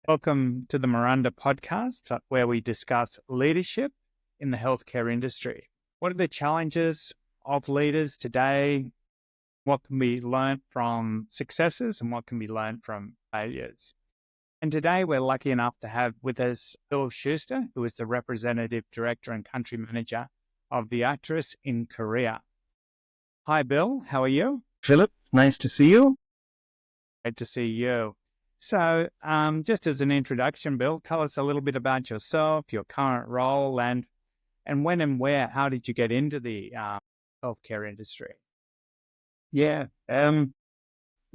Welcome to the Morundacast, where we discuss leadership in the healthcare industry. What are the challenges of leaders today? What can be learned from successes and what can be learned from failures? And today we're lucky enough to have with us Bill Schuster, who is the Representative Director and Country Manager of Viatris in Korea. Hi, Bill. How are you? Philip, nice to see you. Great to see you. So just as an introduction, Bill, tell us a little bit about yourself, your current role, and when and where, how did you get into the healthcare industry? Yeah. Well,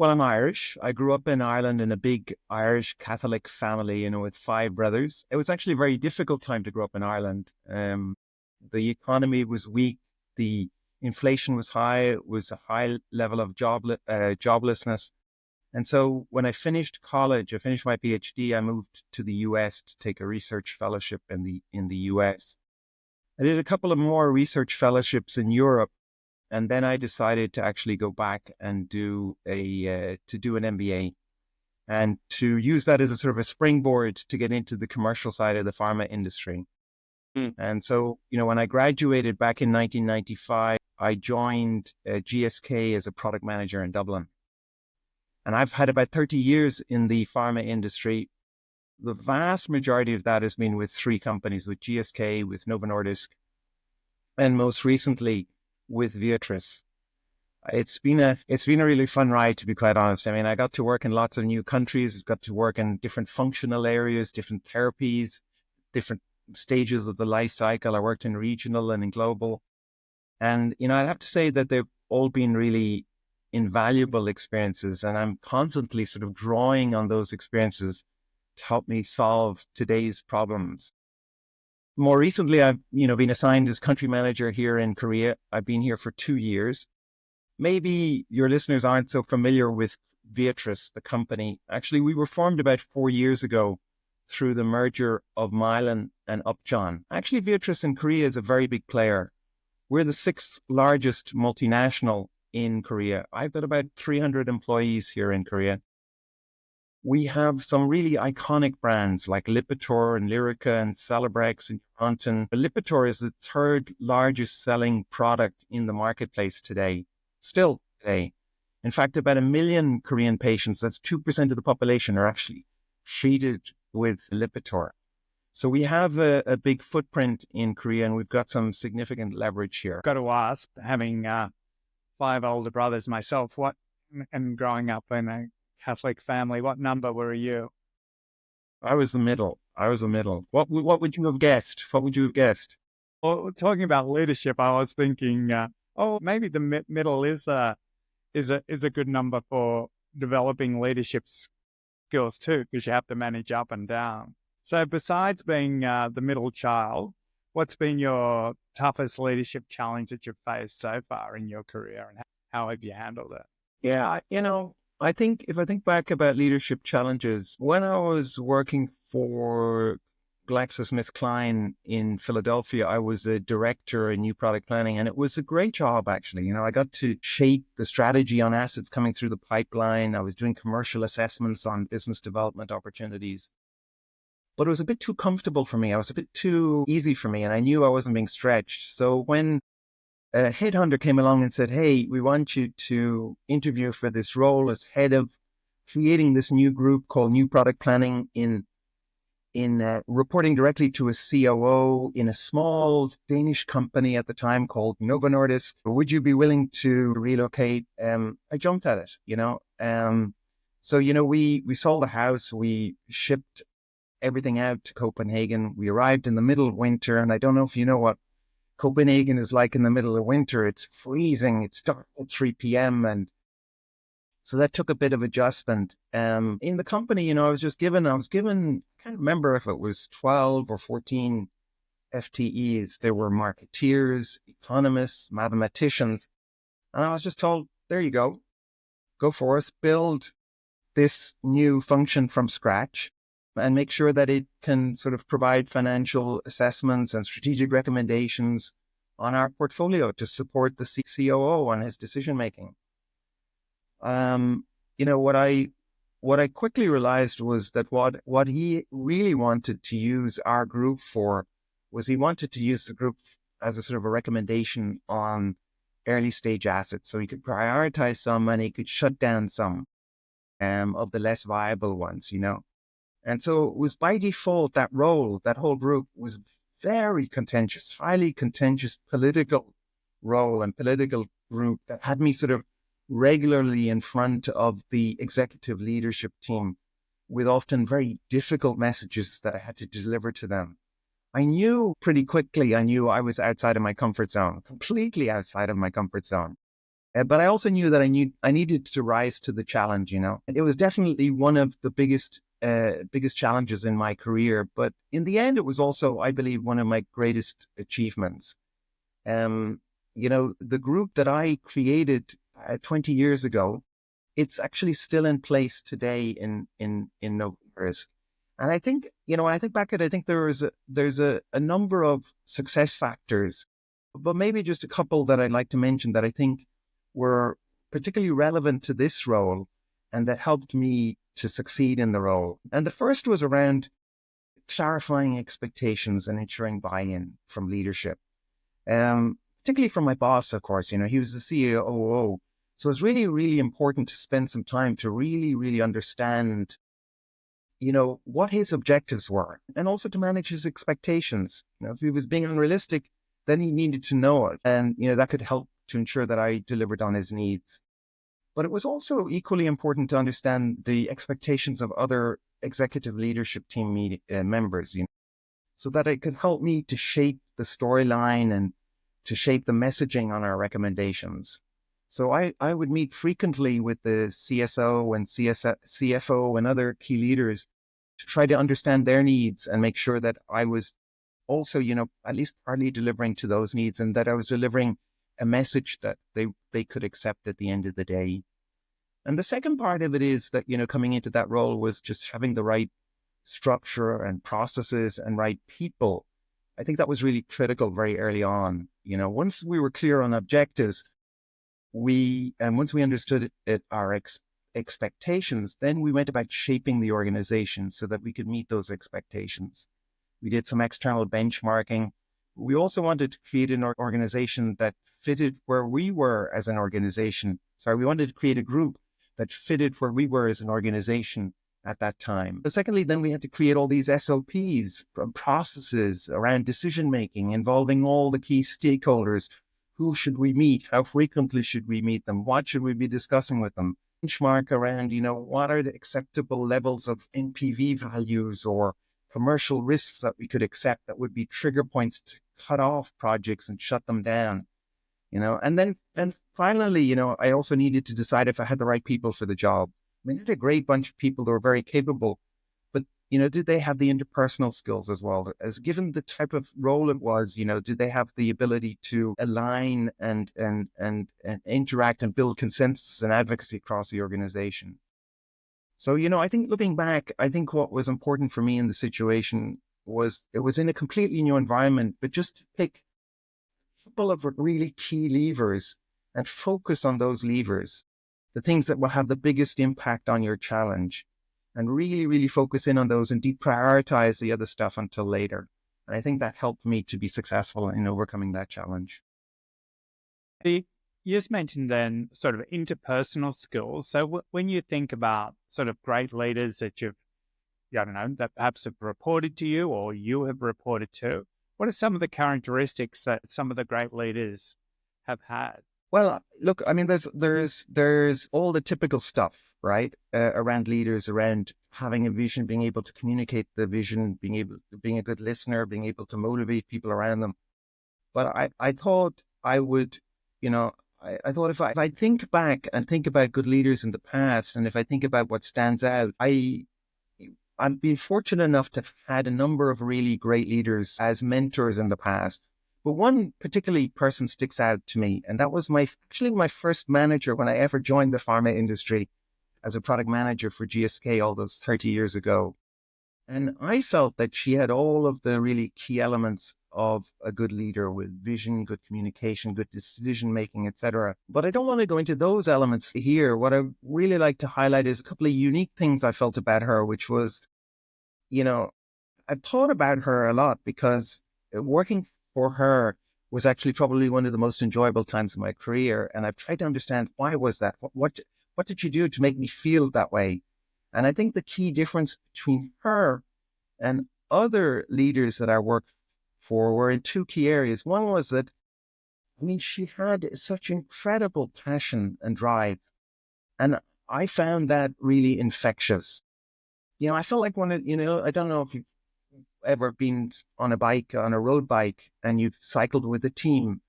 I'm Irish. I grew up in Ireland in a big Irish Catholic family, with 5 brothers. It was actually a very difficult time to grow up in Ireland. The economy was weak. The inflation was high. It was a high level of joblessness. And so when I finished college, I finished my PhD, I moved to the US to take a research fellowship in the US. I did a couple of more research fellowships in Europe, and then I decided to actually go back and do an MBA and to use that as a sort of a springboard to get into the commercial side of the pharma industry. And so, when I graduated back in 1995, I joined GSK as a product manager in Dublin. And I've had about 30 years in the pharma industry. The vast majority of that has been with 3 companies, with GSK, with Novo Nordisk, and most recently with Viatris. It's been a really fun ride, to be quite honest. I mean, I got to work in lots of new countries, got to work in different functional areas, different therapies, different stages of the life cycle. I worked in regional and in global. And, I'd have to say that they've all been really invaluable experiences, and I'm constantly sort of drawing on those experiences to help me solve today's problems. More recently, I've been assigned as country manager here in Korea. I've been here for 2 years. Maybe your listeners aren't so familiar with Viatris, the company. Actually, we were formed about 4 years ago through the merger of Mylan and Upjohn. Actually, Viatris in Korea is a very big player. We're the 6th largest multinational in Korea. I've got about 300 employees here in Korea. We have some really iconic brands like Lipitor and Lyrica and Celebrex and Contin. Lipitor is the 3rd largest selling product in the marketplace today, still today. In fact, about 1 million Korean patients, that's 2% of the population, are actually treated with Lipitor. So we have a big footprint in Korea, and we've got some significant leverage here. Got to ask, having 5 older brothers myself, and growing up in a Catholic family, what number were you? I was the middle. What would you have guessed? Well, talking about leadership, I was thinking, maybe the middle is a good number for developing leadership skills too, because you have to manage up and down. So besides being the middle child, what's been your toughest leadership challenge that you've faced so far in your career, and how have you handled it? Yeah, I think if I think back about leadership challenges, when I was working for GlaxoSmithKline in Philadelphia, I was a director in new product planning, and it was a great job, actually. I got to shape the strategy on assets coming through the pipeline. I was doing commercial assessments on business development opportunities. But it was a bit too comfortable for me. It was a bit too easy for me, and I knew I wasn't being stretched. So when a headhunter came along and said, "Hey, we want you to interview for this role as head of creating this new group called New Product Planning in reporting directly to a COO in a small Danish company at the time called Novo Nordisk. Would you be willing to relocate?" I jumped at it, So, we sold the house. We shipped everything out to Copenhagen. We arrived in the middle of winter, and I don't know if you know what Copenhagen is like in the middle of winter. It's freezing. It's dark at 3 p.m. And so that took a bit of adjustment. In the company, I was given, I can't remember if it was 12 or 14 FTEs. There were marketeers, economists, mathematicians. And I was just told, there you go forth, build this new function from scratch and make sure that it can sort of provide financial assessments and strategic recommendations on our portfolio to support the COO on his decision-making. What I what I quickly realized was that what he really wanted to use our group for was he wanted to use the group as a sort of a recommendation on early stage assets. So he could prioritize some and he could shut down some of the less viable ones, you know. And so it was by default that role, that whole group was very contentious, highly contentious political role and political group that had me sort of regularly in front of the executive leadership team with often very difficult messages that I had to deliver to them. I knew pretty quickly, I was outside of my comfort zone, completely outside of my comfort zone. But I also knew that I needed to rise to the challenge, you know. And it was definitely one of the biggest challenges in my career. But in the end, it was also, I believe, one of my greatest achievements. You know, the group that I created 20 years ago, it's actually still in place today in Novo Nordisk. And I think, you know, when I think back at it, I think there's a number of success factors, but maybe just a couple that I'd like to mention that I think were particularly relevant to this role and that helped me to succeed in the role. And the first was around clarifying expectations and ensuring buy-in from leadership. Particularly from my boss, of course, you know, he was the CEO. So it's really, really important to spend some time to really, really understand, you know, what his objectives were and also to manage his expectations. You know, if he was being unrealistic, then he needed to know it. And, you know, that could help to ensure that I delivered on his needs. But it was also equally important to understand the expectations of other executive leadership team members, you know, so that it could help me to shape the storyline and to shape the messaging on our recommendations. So I would meet frequently with the CSO and CFO and other key leaders to try to understand their needs and make sure that I was also, you know, at least partly delivering to those needs and that I was delivering a message that they could accept at the end of the day. And the second part of it is that, you know, coming into that role was just having the right structure and processes and right people. I think that was really critical very early on. You know, once we were clear on objectives, once we understood our expectations, then we went about shaping the organization so that we could meet those expectations. We did some external benchmarking. We also wanted to create an organization that fitted where we were as an organization. We wanted to create a group that fitted where we were as an organization at that time. But secondly, then we had to create all these SOPs, processes around decision-making involving all the key stakeholders. Who should we meet? How frequently should we meet them? What should we be discussing with them? Benchmark around, you know, what are the acceptable levels of NPV values or commercial risks that we could accept that would be trigger points to cut off projects and shut them down, you know. And finally, you know, I also needed to decide if I had the right people for the job. I mean, I had a great bunch of people that were very capable, but, you know, did they have the interpersonal skills as well? As given the type of role it was, you know, did they have the ability to align and interact and build consensus and advocacy across the organization? So, you know, I think looking back, I think what was important for me in the situation was it was in a completely new environment, but just to pick a couple of really key levers and focus on those levers, the things that will have the biggest impact on your challenge, and really, really focus in on those and deprioritize the other stuff until later. And I think that helped me to be successful in overcoming that challenge. You just mentioned then sort of interpersonal skills. So when you think about sort of great leaders that you've, I don't know, that perhaps have reported to you or you have reported to, what are some of the characteristics that some of the great leaders have had? Well, look, I mean, there's all the typical stuff, right? Around leaders, around having a vision, being able to communicate the vision, being a good listener, being able to motivate people around them. But I thought I would, you know, I thought if I think back and think about good leaders in the past, and if I think about what stands out, I've been fortunate enough to have had a number of really great leaders as mentors in the past. But one particularly person sticks out to me, and that was actually my first manager when I ever joined the pharma industry as a product manager for GSK all those 30 years ago. And I felt that she had all of the really key elements of a good leader with vision, good communication, good decision making, etc. But I don't want to go into those elements here. What I really like to highlight is a couple of unique things I felt about her, which was, I've thought about her a lot because working for her was actually probably one of the most enjoyable times of my career. And I've tried to understand why was that? What did she do to make me feel that way? And I think the key difference between her and other leaders that I worked for were in two key areas. One was that, she had such incredible passion and drive. And I found that really infectious. I felt like I don't know if you've ever been on a road bike, and you've cycled with a team.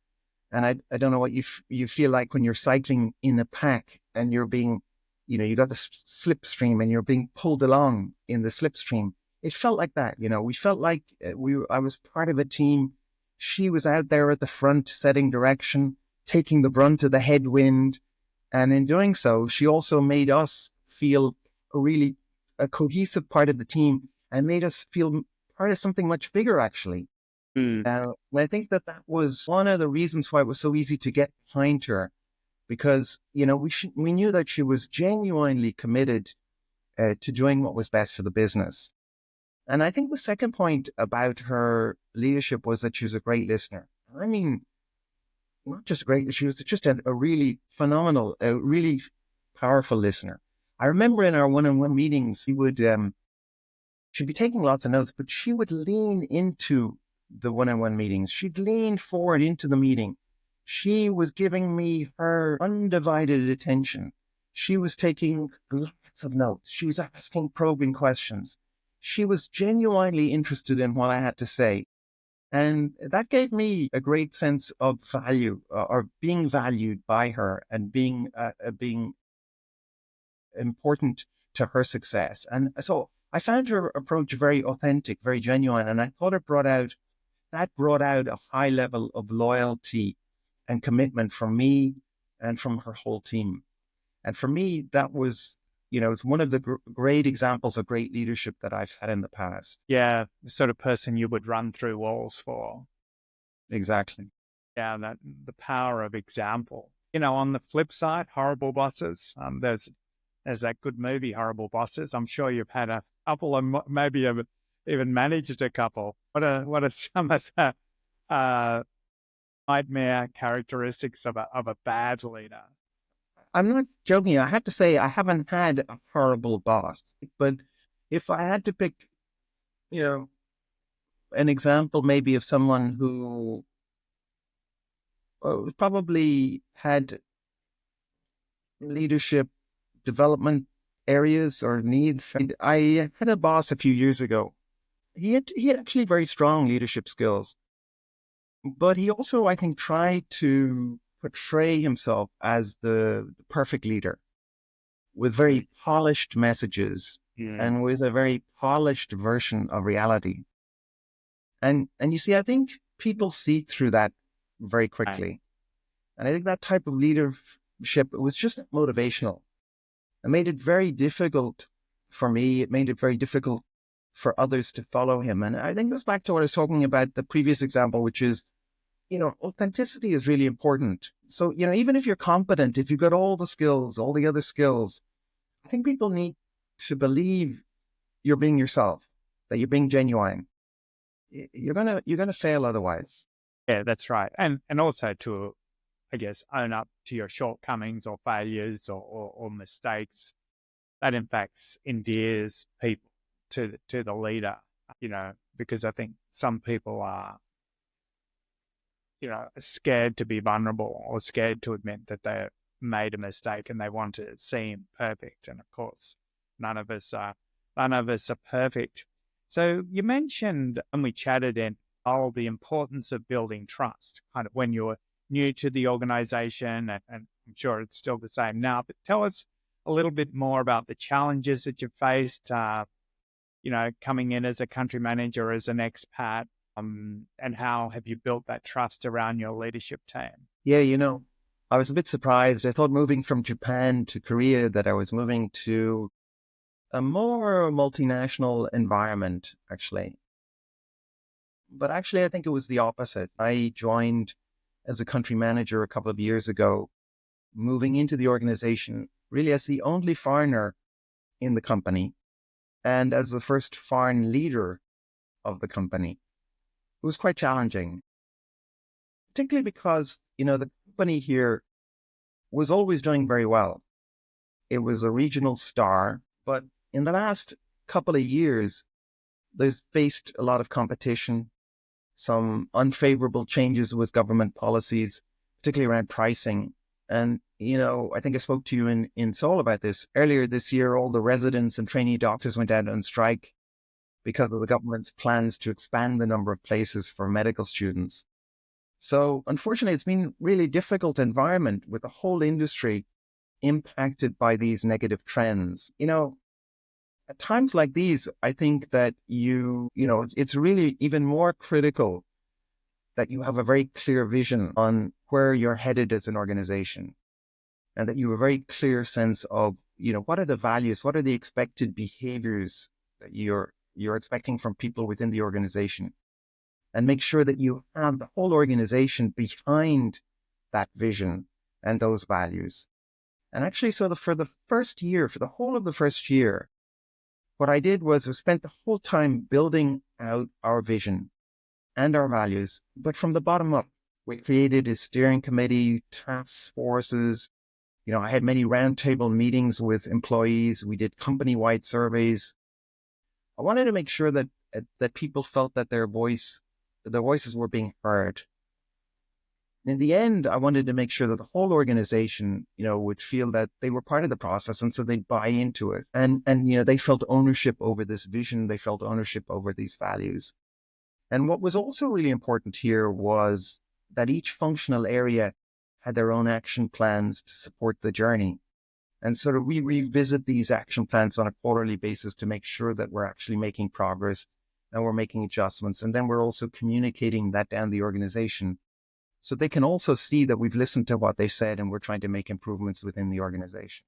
And I don't know what you feel like when you're cycling in a pack and you're being, you got the slipstream and you're being pulled along in the slipstream. It felt like that. We felt like I was part of a team. She was out there at the front setting direction, taking the brunt of the headwind. And in doing so, she also made us feel a cohesive part of the team and made us feel part of something much bigger, actually. And I think that was one of the reasons why it was so easy to get behind her, because, we knew that she was genuinely committed to doing what was best for the business. And I think the second point about her leadership was that she was a great listener. Not just great, she was just a really phenomenal, a really powerful listener. I remember in our one-on-one meetings, she'd be taking lots of notes, but she would lean into the one-on-one meetings. She'd lean forward into the meeting. She was giving me her undivided attention. She was taking lots of notes. She was asking probing questions. She was genuinely interested in what I had to say. And that gave me a great sense of value, or being valued by her, and being important to her success. And so I found her approach very authentic, very genuine. And I thought it brought out a high level of loyalty and commitment from me and from her whole team. And for me, that was, it's one of the great examples of great leadership that I've had in the past. Yeah, the sort of person you would run through walls for. Exactly. Yeah, the power of example. On the flip side, horrible bosses. There's that good movie, Horrible Bosses. I'm sure you've had a couple, and maybe have even managed a couple. What are some of the nightmare characteristics of a bad leader? I'm not joking. I have to say I haven't had a horrible boss, but if I had to pick, an example maybe of someone who probably had leadership development areas or needs. I had a boss a few years ago. He had actually very strong leadership skills, but he also, I think, tried to portray himself as the perfect leader with very polished messages and with a very polished version of reality. And you see, I think people see through that very quickly. And I think that type of leadership, it was just motivational. It made it very difficult for me. It made it very difficult for others to follow him. And I think it goes back to what I was talking about, the previous example, which is, authenticity is really important. So, even if you're competent, if you've got all the skills, all the other skills, I think people need to believe you're being yourself, that you're being genuine. You're gonna fail otherwise. Yeah, that's right. And also to, I guess, own up to your shortcomings or failures or mistakes. That in fact endears people to the leader, because I think some people are, scared to be vulnerable or scared to admit that they made a mistake and they want to seem perfect. And of course, none of us are perfect. So you mentioned when we chatted in all the importance of building trust, kind of when you're new to the organization, and I'm sure it's still the same now, but tell us a little bit more about the challenges that you've faced, coming in as a country manager, as an expat, and how have you built that trust around your leadership team? Yeah, I was a bit surprised. I thought moving from Japan to Korea that I was moving to a more multinational environment, actually. But actually, I think it was the opposite. I joined as a country manager a couple of years ago, moving into the organization really as the only foreigner in the company and as the first foreign leader of the company. It was quite challenging, particularly because, the company here was always doing very well. It was a regional star, but in the last couple of years, there's faced a lot of competition, some unfavorable changes with government policies, particularly around pricing. And, I think I spoke to you in Seoul about this. Earlier this year, all the residents and trainee doctors went out on strike because of the government's plans to expand the number of places for medical students. So unfortunately, it's been a really difficult environment with the whole industry impacted by these negative trends. At times like these, I think that it's really even more critical that you have a very clear vision on where you're headed as an organization, and that you have a very clear sense of, what are the values, what are the expected behaviors that you're expecting from people within the organization, and make sure that you have the whole organization behind that vision and those values. And actually, for the whole of the first year, what I did was I spent the whole time building out our vision and our values, but from the bottom up. We created a steering committee, task forces. I had many roundtable meetings with employees. We did company-wide surveys. I wanted to make sure that people felt that their voices were being heard. In the end, I wanted to make sure that the whole organization, would feel that they were part of the process, and so they'd buy into it. And they felt ownership over this vision. They felt ownership over these values. And what was also really important here was that each functional area had their own action plans to support the journey. And sort of we revisit these action plans on a quarterly basis to make sure that we're actually making progress and we're making adjustments. And then we're also communicating that down the organization, so they can also see that we've listened to what they said and we're trying to make improvements within the organization.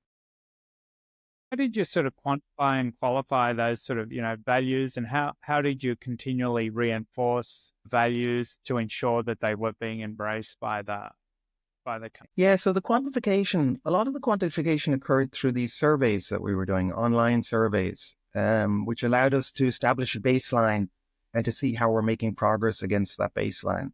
How did you sort of quantify and qualify those sort of, values, and how did you continually reinforce values to ensure that they were being embraced by the company? Yeah, so a lot of the quantification occurred through these surveys that we were doing, online surveys, which allowed us to establish a baseline and to see how we're making progress against that baseline.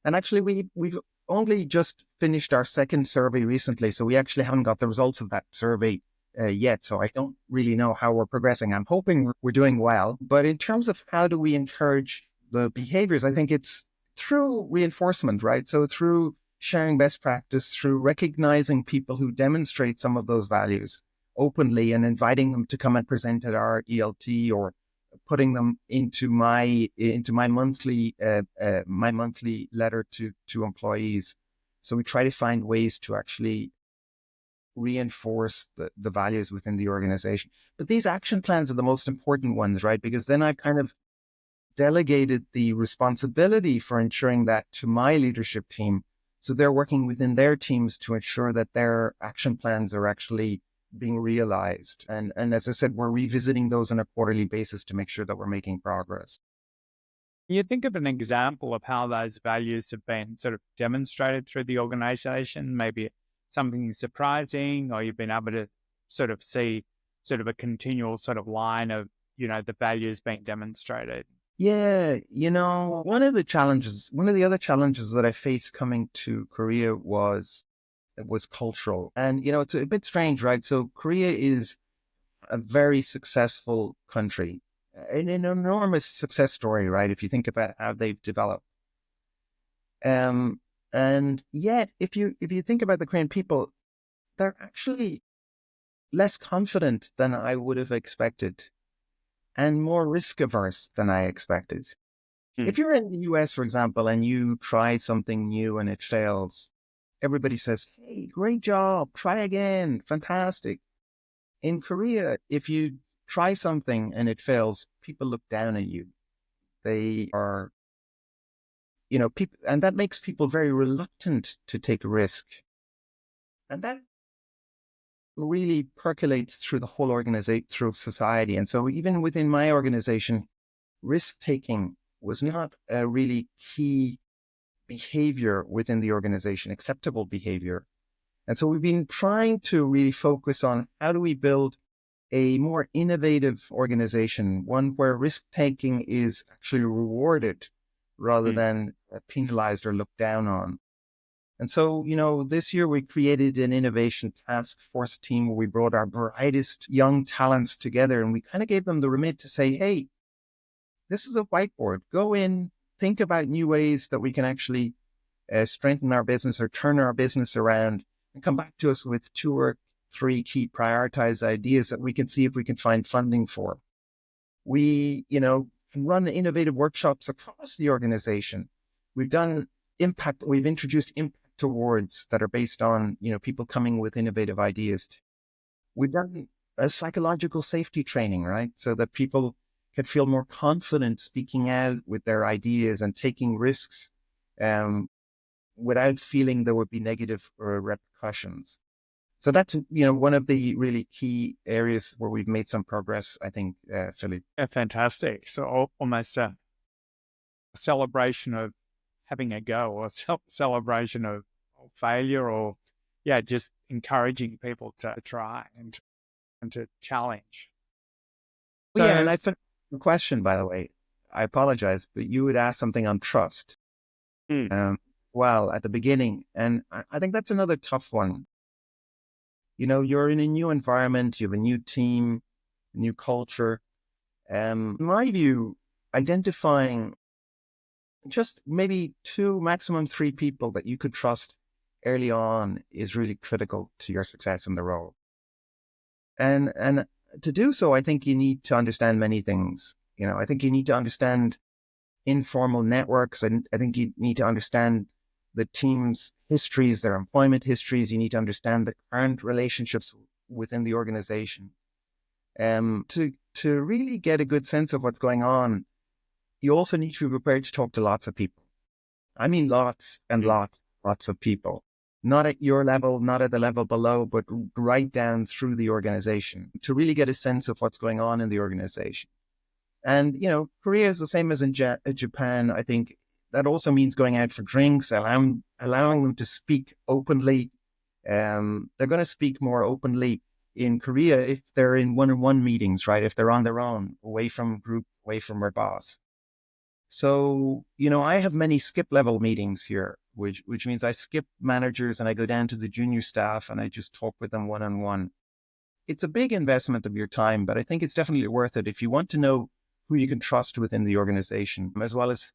And actually, we've only just finished our second survey recently, so we actually haven't got the results of that survey yet. So I don't really know how we're progressing. I'm hoping we're doing well. But in terms of how do we encourage the behaviors, I think it's through reinforcement, right? So through sharing best practice, through recognizing people who demonstrate some of those values openly and inviting them to come and present at our ELT, or putting them into my monthly letter to employees. So we try to find ways to actually reinforce the values within the organization. But these action plans are the most important ones, right? Because then I kind of delegated the responsibility for ensuring that to my leadership team. So they're working within their teams to ensure that their action plans are actually being realized. And as I said, we're revisiting those on a quarterly basis to make sure that we're making progress. Can you think of an example of how those values have been sort of demonstrated through the organization? Maybe something surprising, or you've been able to sort of see sort of a continual sort of line of, the values being demonstrated? Yeah, one of the other challenges that I faced coming to Korea was cultural. And, it's a bit strange, right? So Korea is a very successful country, an enormous success story, right? If you think about how they've developed. And yet, if you think about the Korean people, they're actually less confident than I would have expected, and more risk averse than I expected. If you're in the US, for example, and you try something new and it fails, everybody says, "Hey, great job, try again, fantastic." In Korea, if you try something and it fails, people look down at you. They are, people, and that makes people very reluctant to take a risk. And that really percolates through the whole organization, through society. And so even within my organization, risk-taking was not a really key behavior within the organization, acceptable behavior. And so we've been trying to really focus on how do we build a more innovative organization, one where risk-taking is actually rewarded rather than penalized or looked down on. And so, this year we created an innovation task force team where we brought our brightest young talents together, and we kind of gave them the remit to say, hey, this is a whiteboard. Go in, think about new ways that we can actually strengthen our business or turn our business around, and come back to us with 2 or 3 key prioritized ideas that we can see if we can find funding for. We, run innovative workshops across the organization. We've introduced impact awards that are based on, people coming with innovative ideas. We've done a psychological safety training, right? So that people could feel more confident speaking out with their ideas and taking risks without feeling there would be negative repercussions. So that's, one of the really key areas where we've made some progress, I think, Philip. Yeah, fantastic. So almost a celebration of having a go, or celebration of failure, or just encouraging people to try and to challenge. So, and I finished the question, by the way. I apologize, but you would ask something on trust. Well, at the beginning, and I think that's another tough one. You're in a new environment, you have a new team, a new culture. In my view, identifying just maybe 2, maximum 3 people that you could trust early on is really critical to your success in the role. And to do so, I think you need to understand many things. I think you need to understand informal networks. And I think you need to understand the team's histories, their employment histories. You need to understand the current relationships within the organization. To really get a good sense of what's going on, you also need to be prepared to talk to lots of people. I mean, lots and lots of people. Not at your level, not at the level below, but right down through the organization to really get a sense of what's going on in the organization. And, Korea is the same as in Japan. I think that also means going out for drinks, allowing them to speak openly. They're going to speak more openly in Korea if they're in one-on-one meetings, right? If they're on their own, away from group, away from their boss. So, I have many skip level meetings here, which means I skip managers and I go down to the junior staff and I just talk with them one-on-one. It's a big investment of your time, but I think it's definitely worth it if you want to know who you can trust within the organization, as well as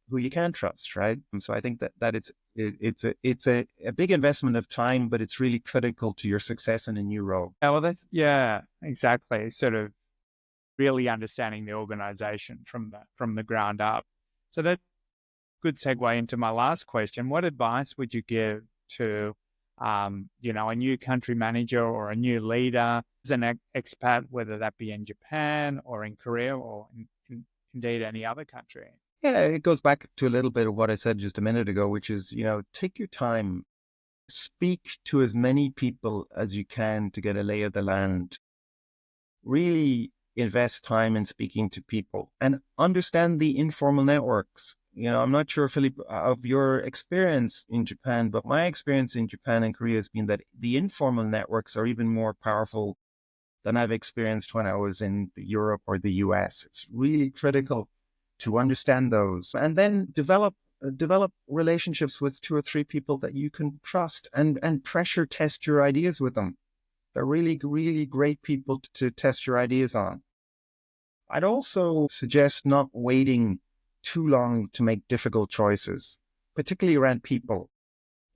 who you can't trust, right? And so I think that it's a big investment of time, but it's really critical to your success in a new role. Yeah, exactly. Sort of really understanding the organization from the ground up. So that's a good segue into my last question. What advice would you give to, a new country manager or a new leader as an expat, whether that be in Japan or in Korea or indeed any other country? Yeah, it goes back to a little bit of what I said just a minute ago, which is, take your time, speak to as many people as you can to get a lay of the land. Really invest time in speaking to people and understand the informal networks. I'm not sure, Philip, of your experience in Japan, but my experience in Japan and Korea has been that the informal networks are even more powerful than I've experienced when I was in Europe or the US. It's really critical to understand those and then develop relationships with 2 or 3 people that you can trust and pressure test your ideas with them. They're really, really great people to test your ideas on. I'd also suggest not waiting too long to make difficult choices, particularly around people.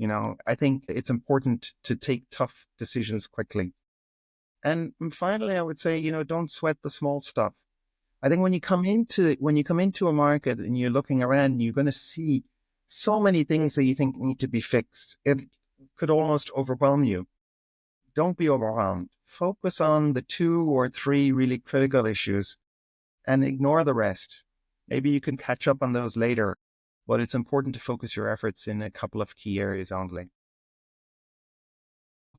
I think it's important to take tough decisions quickly. And finally, I would say, don't sweat the small stuff. I think when you come into a market and you're looking around, you're going to see so many things that you think need to be fixed. It could almost overwhelm you. Don't be overwhelmed. Focus on the 2 or 3 really critical issues and ignore the rest. Maybe you can catch up on those later, but it's important to focus your efforts in a couple of key areas only.